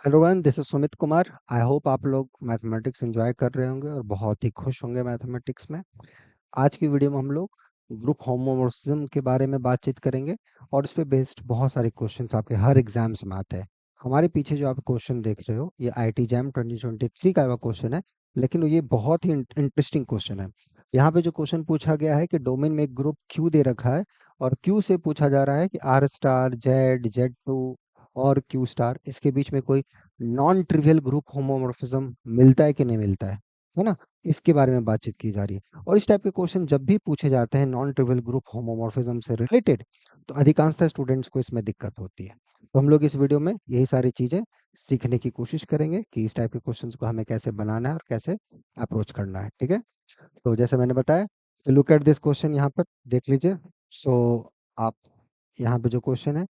Hello one, this is Sumit Kumar. I hope आप लोग mathematics enjoy कर रहे होंगे और बहुत ही खुश होंगे मैथमेटिक्स में। आज की वीडियो में हम लोग ग्रुप होमोमोर्फिज्म के बारे में बातचीत करेंगे और इस पे बेस्ड बहुत सारे क्वेश्चंस आपके हर एग्जाम्स में आते हैं। हमारे पीछे जो आप क्वेश्चन देख रहे हो ये आईटी जैम 2023 का क्वेश्चन है, लेकिन ये बहुत ही इंटरेस्टिंग क्वेश्चन है। यहाँ पे जो क्वेश्चन पूछा गया है कि डोमेन में एक ग्रुप क्यू दे रखा है और क्यू से पूछा जा रहा है कि आर स्टार जेड टू और क्यू स्टार इसके बीच में कोई नॉन ट्रिवियल ग्रुप होमोमॉर्फिज्म मिलता है कि नहीं मिलता है ना। इसके बारे में बातचीत की जा रही है और इस टाइप के क्वेश्चन जब भी पूछे जाते हैं नॉन ट्रिवियल ग्रुप होमोमॉर्फिज्म से रिलेटेड, तो अधिकांशतः स्टूडेंट्स को इसमें दिक्कत होती है। तो हम लोग इस वीडियो में यही सारी चीजें सीखने की कोशिश करेंगे कि इस टाइप के क्वेश्चंस को हमें कैसे बनाना है और कैसे अप्रोच करना है। ठीक है, तो जैसे मैंने बताया, लुक एट दिस क्वेश्चन, यहाँ पर देख लीजिए। सो आप यहाँ पे जो क्वेश्चन है,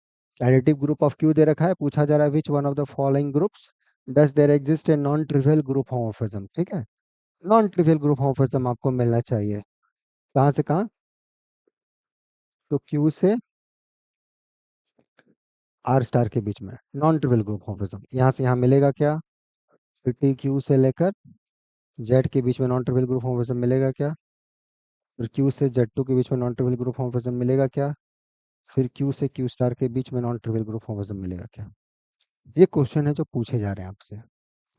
एडिटिव ग्रुप ऑफ क्यू दे रखा है, पूछा जा रहा है which one of the following groups does there exist a non trivial group homomorphism. ठीक है, नॉन ट्रिवियल ग्रुप होमोमॉर्फिज्म आपको मिलना चाहिए। कहाँ से कहाँ? तो क्यू से आर स्टार के बीच में नॉन ट्रिवियल ग्रुप होमोमॉर्फिज्म यहाँ से यहाँ मिलेगा क्या? फिर टी क्यू से लेकर जेड के बीच में नॉन ट्रिवियल ग्रुप होमोमॉर्फिज्म मिलेगा क्या? फिर क्यू से जेड टू के बीच में नॉन ट्रिवियल ग्रुप होमोमॉर्फिज्म मिलेगा क्या? फिर क्यू से क्यू स्टार के बीच में नॉन ट्रिवियल ग्रुप होमोमॉर्फिज्म मिलेगा क्या? ये क्वेश्चन है जो पूछे जा रहे हैं आपसे।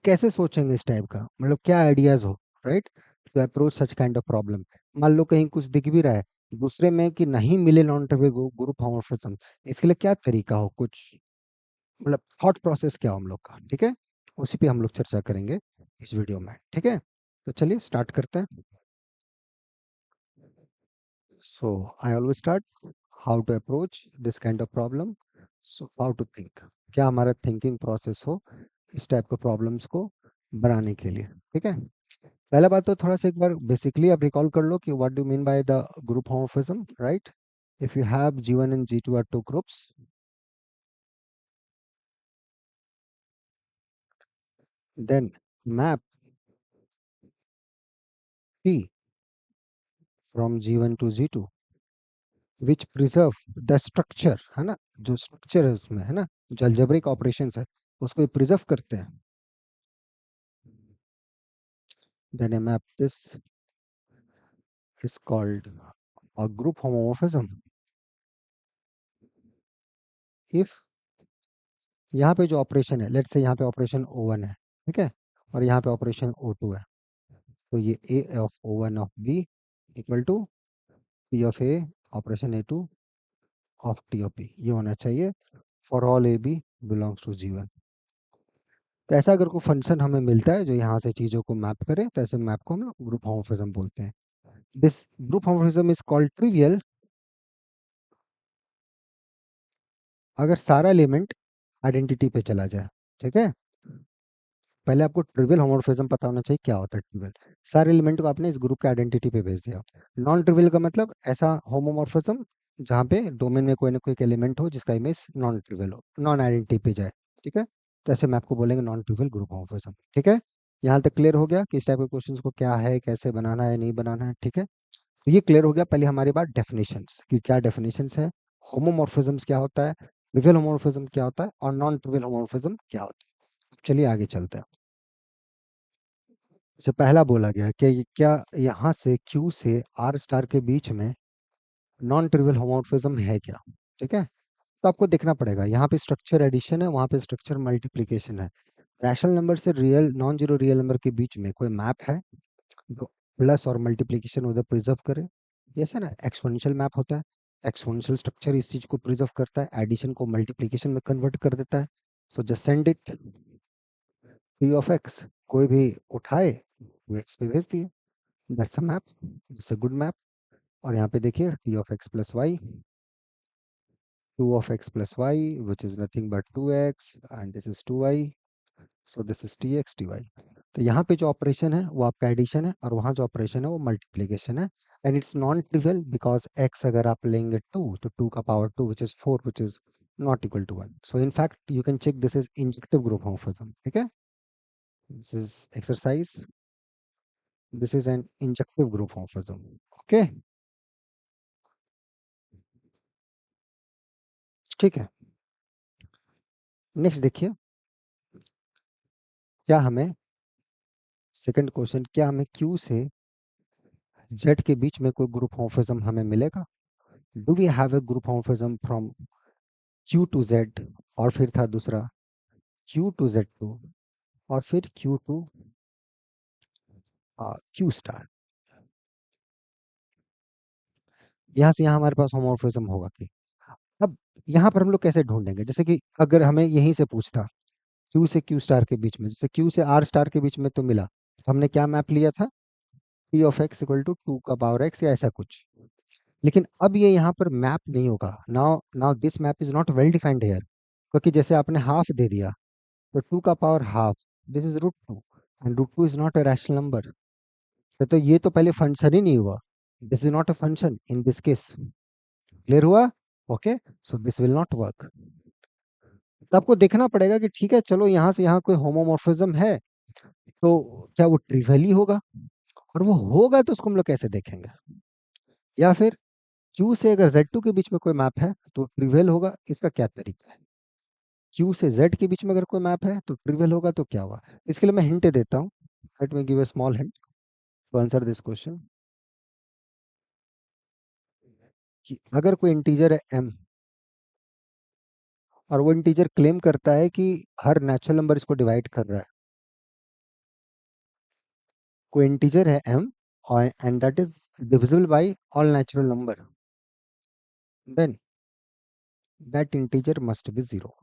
कैसे सोचेंगे इस टाइप का, मतलब क्या आइडियाज हो, right, to approach such kind of problem. मान लो कहीं कुछ दिख भी रहा है दूसरे में कि नहीं मिले नॉन ट्रिवियल ग्रुप होमोमॉर्फिज्म, इसके लिए क्या तरीका हो, कुछ मतलब थॉट प्रोसेस क्या हो हम लोग का। ठीक है, उसी पे हम लोग चर्चा करेंगे इस वीडियो में। ठीक है, तो चलिए स्टार्ट करते हैं। So I always start how to approach this kind of problem. So how to think, क्या हमारा थिंकिंग प्रोसेस हो इस टाइप के प्रॉब्लम्स को बनाने के लिए। ठीक है, पहला बात तो थोड़ा सा एक बार बेसिकली आप रिकॉल कर लो कि what do mean by the group homomorphism, right. If you have G1 and G2 are two groups, then map P from G1 to G2 which preserve the structure, है ना, जो स्ट्रक्चर है उसमें, है ना, जो अलजेब्रिक ऑपरेशंस है उसको प्रिजर्व करते हैं। then a map this is called a group homomorphism if यहाँ पे जो ऑपरेशन है, लेट्स से यहाँ पे ऑपरेशन O1 है, ठीक है, और यहाँ पे ऑपरेशन O2 है, तो ये A of O1 of B equal to P of A operation A2 of T of B, ये होना चाहिए for all A B belongs to G1। तो ऐसा अगर कोई फंक्शन हमें मिलता है जो यहाँ से चीज़ों को मैप करे, तो ऐसे मैप को हम लोग ग्रुप होमोमॉर्फिज्म बोलते हैं। This group homomorphism is called trivial अगर सारा एलिमेंट आइडेंटिटी पे चला जाए। ठीक है, पहले आपको ट्रिवियल होमोमॉर्फिज्म पता होना चाहिए क्या होता है। ट्रिवियल सारे एलिमेंट को आपने इस ग्रुप के आइडेंटिटी पे भेज दिया। नॉन ट्रिवियल का मतलब ऐसा होमोमॉर्फिज्म जहाँ पे डोमेन में कोई ना कोई एलिमेंट हो जिसका इमेज नॉन ट्रिवियल हो, नॉन आइडेंटिटी पे जाए। ठीक है, तो ऐसे मैं आपको बोलेंगे नॉन ट्रिवियल ग्रुप होमोमॉर्फिज्म। ठीक है, यहाँ तक क्लियर हो गया कि इस टाइप के क्वेश्चंस को क्या है, कैसे बनाना है, नहीं बनाना है। ठीक है, तो ये क्लियर हो गया। पहले हमारी बात डेफिनेशंस की, क्या डेफिनेशंस है, होमोमॉर्फिज्म क्या होता है, ट्रिवियल होमोमॉर्फिज्म क्या होता है और नॉन ट्रिवियल होमोमॉर्फिज्म क्या होता है। चलिए आगे चलते हैं। जैसे पहला बोला गया कि क्या यहाँ से क्यू से आर स्टार के बीच में नॉन ट्रिवियल होमोमॉर्फिज्म है क्या। ठीक है, तो आपको देखना पड़ेगा, यहाँ पे स्ट्रक्चर एडिशन है, वहाँ पे स्ट्रक्चर मल्टीप्लिकेशन है। रैशनल नंबर से real non zero real number के बीच में कोई मैप है जो प्लस और मल्टीप्लिकेशन उधर प्रिजर्व करे। जैसे ना एक्सपोनेंशियल मैप होता है, एक्सपोनेंशियल स्ट्रक्चर इस चीज को प्रिजर्व करता है, एडिशन को मल्टीप्लिकेशन में कन्वर्ट कर देता है। So just send it P of X, कोई भी उठाए वो एक्स पे भेज दिए। That's a map, it's a good map. और यहाँ पे देखिए T of X plus Y, two of X plus Y which is nothing but two X and this is two Y, so this is T X T Y. तो यहाँ पे जो operation है वो आपका एडिशन है और वहाँ जो ऑपरेशन है वो मल्टीप्लिकेशन है। And it's non trivial because X अगर आप लेंगे टू तो टू का power two which is four which is not equal to one. So in fact you can check this is injective group homomorphism. ठीक है, this is exercise, this is an injective group homomorphism. Okay, ठीक है, next देखिए। क्या हमें second question, क्या हमें Q से जेड के बीच में कोई ग्रुप होमोफिज्म हमें मिलेगा? Do we have a group homomorphism from Q to Z? और फिर था दूसरा क्यू टू जेड टू, और फिर क्यू टू क्यू स्टार। यहाँ से यहाँ हमारे पास होमोमॉर्फिज्म होगा कि? अब यहाँ पर हम लोग कैसे ढूंढेंगे? जैसे कि अगर हमें यहीं से पूछता क्यू से क्यू स्टार के बीच में, जैसे क्यू से आर स्टार के बीच में तो मिला, हमने क्या मैप लिया था? P of X equal to two का पावर एक्स या ऐसा कुछ। लेकिन अब ये यहाँ पर मैप नहीं होगा। Now now this map is not well defined here, क्योंकि जैसे आपने हाफ दे दिया, तो टू का power half, this is root two, and root two is not a rational number. तो ये तो पहले फंक्शन ही नहीं हुआ। This is not a function in this case. Clear हुआ? Okay, so this will not work. तो आपको देखना पड़ेगा कि ठीक है, चलो यहाँ से यहाँ कोई होमोमॉर्फिज्म है, तो क्या वो ट्रिवियली होगा? और वो होगा तो उसको हम लोग कैसे देखेंगे? या फिर क्यू से अगर Z2 के बीच में कोई मैप है तो ट्रिवियल होगा, इसका क्या तरीका है? क्यू से Z के बीच में अगर कोई मैप है तो ट्रिवियल होगा, तो क्या हुआ? इसके लिए मैं हिंट देता हूँ। Let me give a small hint to answer this question. कि अगर कोई इंटीजर है m, और वो इंटीजर क्लेम करता है कि हर नेचुरल नंबर इसको डिवाइड कर रहा है, कोई इंटीजर है m और and that is divisible by all natural number, then that integer must be zero.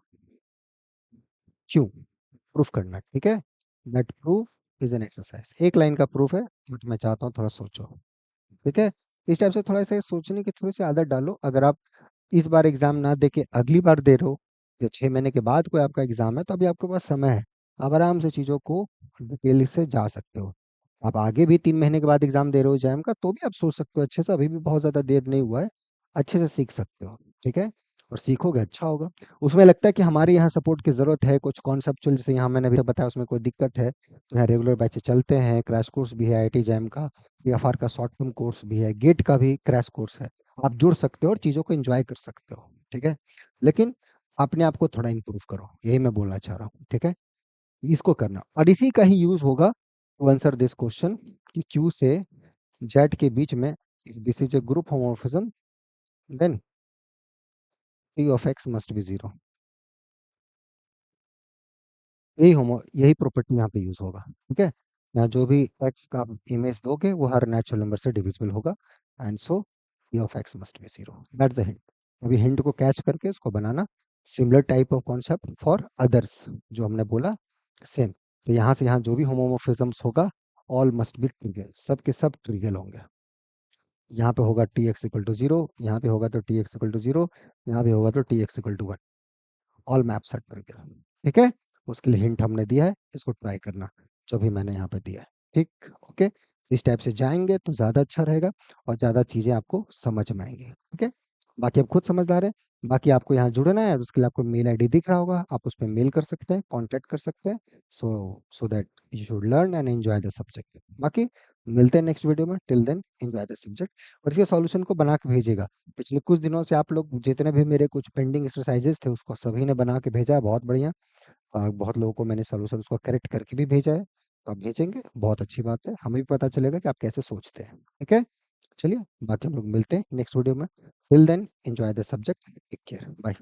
क्यों? प्रूफ करना, ठीक है? That proof is an exercise. एक लाइन का प्रूफ है, बट मैं चाहता हूँ थोड़ा सोचो, ठीक है? इस टाइप से थोड़ा सा सोचने की थोड़ी सी आदत डालो। अगर आप इस बार एग्जाम ना दे के अगली बार दे रहे हो, या 6 महीने के बाद कोई आपका एग्जाम है, तो अभी आपके पास समय है, आप आराम से चीज़ों को डिटेल से जा सकते हो। आप आगे भी 3 महीने के बाद एग्जाम दे रहे हो जैम का, तो भी आप सोच सकते हो अच्छे से, अभी भी बहुत ज़्यादा देर नहीं हुआ है, अच्छे से सीख सकते हो, ठीक है? और सीखोगे अच्छा होगा। उसमें लगता है कि हमारे यहाँ सपोर्ट की ज़रूरत है, कुछ कॉन्सेप्चुअल, जैसे यहाँ मैंने अभी बताया, उसमें कोई दिक्कत है तो यहाँ रेगुलर बैचेस चलते हैं, क्रैश कोर्स भी है आईआईटी जैम का, पीएफआर का शॉर्ट टर्म कोर्स भी है, गेट का भी क्रैश कोर्स है। आप जुड़ सकते हो और चीज़ों को एंजॉय कर सकते हो, ठीक है? लेकिन अपने आप को थोड़ा इंप्रूव करो, यही मैं बोलना चाह रहा हूँ, ठीक है? इसको करना, और इसी का ही यूज होगा टू आंसर दिस क्वेश्चन कि क्यू से जेड के बीच में, if this is a group homomorphism, then p of x must be zero। यही प्रॉपर्टी यहाँ पे यूज होगा, ठीक है? यहाँ जो भी x का इमेज दोगे वो हर नेचुरल नंबर से डिविजिबल होगा, and so p of x must be zero। That's the hint. अभी हिंट को कैच करके इसको बनाना, similar type of concept for others जो हमने बोला, सेम। तो यहाँ से यहाँ जो भी होमोमोर्फिज्म्स होगा, ऑल मस्ट बी ट्रिवियल, सब के सब ट्रिवियल होंगे। यहाँ पे होगा T X equal to zero, यहाँ पे होगा तो T X equal to zero, यहाँ पे होगा तो T X equal to one. All maps are trivial, ठीक है? उसके लिए हिंट हमने दिया है, इसको ट्राई करना, जो भी मैंने यहाँ पे दिया है, ठीक? ओके, इस टाइप से जाएंगे तो ज़्यादा अच्छा रहेगा, और ज़्यादा चीज़ें आपको समझ में आएंगी, ठीक है? बाकी आप खुद समझदार है। बाकी आपको यहाँ जुड़ना है, उसके लिए आपको मेल आईडी दिख रहा होगा, आप उस पर मेल कर सकते हैं, कांटेक्ट कर सकते हैं, so so that you should learn and enjoy the subject. बाकी मिलते हैं नेक्स्ट वीडियो में, till then enjoy the subject. और इसके सॉल्यूशन को बना के भेजिएगा। पिछले कुछ दिनों से आप लोग जितने भी मेरे कुछ पेंडिंग एक्सरसाइजेस थे, उसको सभी ने बना के भेजा है, बहुत बढ़िया। बहुत लोगों को मैंने सोल्यूशन उसको करेक्ट करके भी भेजा है, तो आप भेजेंगे, बहुत अच्छी बात है, हमें भी पता चलेगा कि आप कैसे सोचते हैं, ठीक है? चलिए, बाकी हम लोग मिलते हैं नेक्स्ट वीडियो में। Till then enjoy the subject, take care, bye.